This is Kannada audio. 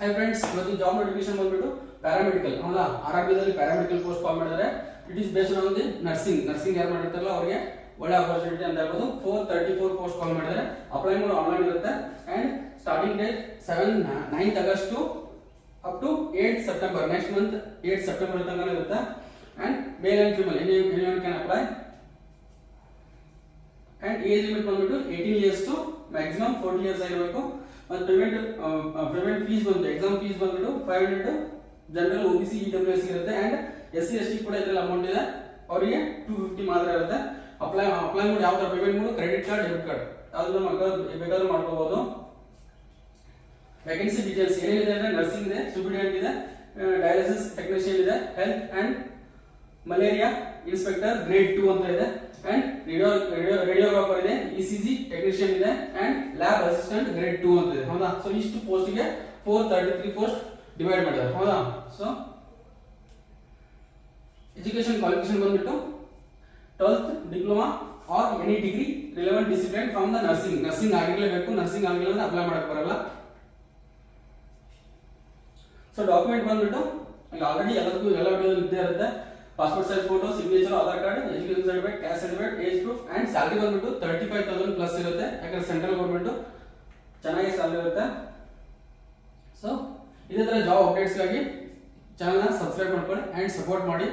ಹಾಯ್ ಫ್ರೆಂಡ್ಸ್, ಇವತ್ತು ಜಾಬ್ ನೋಟಿಫಿಕೇಶನ್ ಬಂದ್ಬಿಟ್ಟು ಪ್ಯಾರಾಮೆಡಿಕಲ್ ಹೌದಾ. ಆರ್ ಪ್ಯಾರಾಮೆಡಿಕಲ್ ಕೋರ್ಸ್ ಕಾಲ್ ಮಾಡಿದ್ದಾರೆ. It is based on the nursing ಯಾರು ಮಾಡಿರ್ತಾರಲ್ಲ ಅವರಿಗೆ ಒಳ್ಳೆ ಆಪರ್ಚುನಿಟಿ ಅಂತ ಹೇಳ್ಬೋದು. 434 ಪೋಸ್ಟ್ ಕಾಲ್ ಮಾಡಿದ್ದಾರೆ. ಅಪ್ಲೈ ಮಾಡಿ ಆನ್ಲೈನ್ ಇರುತ್ತೆ and starting date 9th August up to 8th September. Next month 8th September ತನಕ ಇರುತ್ತೆ. And male and female anyone can apply. And age limit ಬಂದ್ಬಿಟ್ಟು 18 ಇಯರ್ಸ್ ಟು ಮ್ಯಾಕ್ಸಿಮಮ್ 40 ಇಯರ್ಸ್ ಆಗಿರಬೇಕು. ಮತ್ತು ಪೇಮೆಂಟ್ ಫೀಸ್ ಬಂದು ಎಕ್ಸಾಮ್ ಫೀಸ್ ಬಂದ್ಬಿಟ್ಟು 500 ಜನರಲ್ OBC EWS ಇರುತ್ತೆ. ಅಂಡ್ SC ST ಕೂಡ ಇದರಲ್ಲಿ ಅಮೌಂಟ್ ಇದೆ, ಅವರಿಗೆ 250 ಮಾತ್ರ ಇರುತ್ತೆ. ಅಪ್ಲೈ ಮಾಡಿ ಯಾವ ತರ ಪೇಮೆಂಟ್ ಮಾಡು, ಕ್ರೆಡಿಟ್ ಕಾರ್ಡ್, ಡೆಬಿಟ್ ಕಾರ್ಡ್ ಯಾವ್ದು ಬೇಕಾದ್ರೂ ಮಾಡ್ಕೋಬಹುದು. ವೇಕೆನ್ಸಿ ಡೀಟೇಲ್ಸ್ ಏನಿದೆ ಅಂದ್ರೆ ನರ್ಸಿಂಗ್ ಇದೆ, ಸೂಪರ್ಡೆಂಟ್ ಇದೆ, ಡಯಾಲಿಸಿಸ್ ಟೆಕ್ನಿಷಿಯನ್ ಇದೆ, health and malaria inspector grade 2 ಅಂತ ಇದೆ. ಅಂಡ್ ರೇಡಿಯೋಗ್ರಾಫರ್ ಇದೆ, ECG ಟೆಕ್ನಿಷಿಯನ್ ಇದೆ ಅಂಡ್ ಲ್ಯಾಬ್ ಅಸಿಸ್ಟೆಂಟ್ ಗ್ರೇಡ್ 2 ಅಂತ ಇದೆ ಹೌದಾ. ಸೊ ಇಷ್ಟು ಪೋಸ್ಟ್ ಗೆ 433 ಪೋಸ್ಟ್ ಡಿವೈಡ್ ಮಾಡಿದ್ದಾರೆ ಹೌದಾ. ಸೊ ಎಜುಕೇಶನ್ ಕ್ವಾಲಿಫಿಕೇಶನ್ ಬಂದ್ಬಿಟ್ಟು 12th diploma or any degree relevant discipline from the nursing ಆಗಿರಲೇಬೇಕು. ನರ್ಸಿಂಗ್ ಆಗಿಲ್ಲ ಅಂದ್ರೆ ಅಪ್ಲೈ ಮಾಡಕ್ ಬರಲ್ಲ. ಸೊ ಡಾಕ್ಯುಮೆಂಟ್ ಬಂದ್ಬಿಟ್ಟು ಆಲ್ರೆಡಿ ಎಲ್ಲದಕ್ಕೂ ಎಲ್ಲ ಇದ್ದೇ ಇರುತ್ತೆ. Passport size photo, signature, Aadhaar card, education certificate, caste certificate, age proof and salary ಬಂದ್ಬಿಟ್ಟು 35,000 ಪ್ಲಸ್ ಇರುತ್ತೆ. ಯಾಕಂದ್ರೆ ಸೆಂಟ್ರಲ್ ಗೌರ್ಮೆಂಟ್ ಚೆನ್ನಾಗಿ ಸ್ಯಾಲರಿ ಇರುತ್ತೆ. ಸೊ ಇದೇ ತರ ಜಾಬ್ ಅಪ್ಡೇಟ್ಸ್ ಗಾಗಿ ಚಾನಲ್ ನ ಸಬ್ಸ್ಕ್ರೈಬ್ ಮಾಡ್ಕೊಳ್ಳಿ ಅಂಡ್ ಸಪೋರ್ಟ್ ಮಾಡಿ.